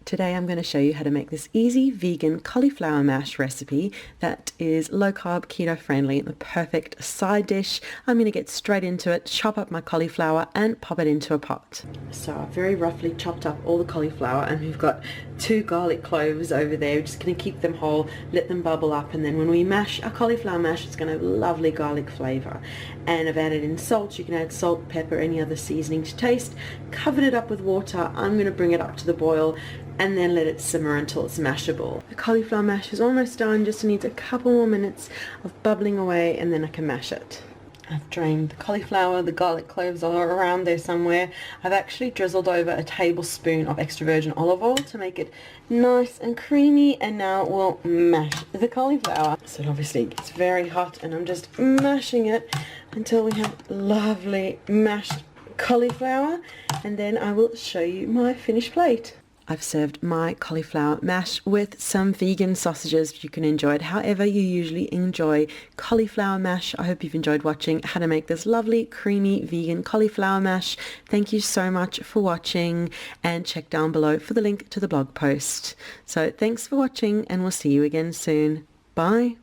Today I'm going to show you how to make this easy vegan cauliflower mash recipe that is low carb, keto friendly, the perfect side dish. I'm going to get straight into it, chop up my cauliflower and pop it into a pot. So I've very roughly chopped up all the cauliflower, and we've got 2 garlic cloves over there. We're just going to keep them whole, let them bubble up, and then when we mash our cauliflower mash, it's going to have lovely garlic flavor. And I've added in salt. You can add salt, pepper, any other seasoning to taste. Covered it up with water. I'm going to bring it up to the boil and then let it simmer until it's mashable. The cauliflower mash is almost done, just needs a couple more minutes of bubbling away and then I can mash it. I've drained the cauliflower, the garlic cloves are around there somewhere. I've actually drizzled over a tablespoon of extra virgin olive oil to make it nice and creamy, and now we'll mash the cauliflower. So it obviously gets very hot and I'm just mashing it until we have lovely mashed cauliflower, and then I will show you my finished plate. I've served my cauliflower mash with some vegan sausages. You can enjoy it however you usually enjoy cauliflower mash. I hope you've enjoyed watching how to make this lovely, creamy, vegan cauliflower mash. Thank you so much for watching, and check down below for the link to the blog post. So thanks for watching, and we'll see you again soon. Bye.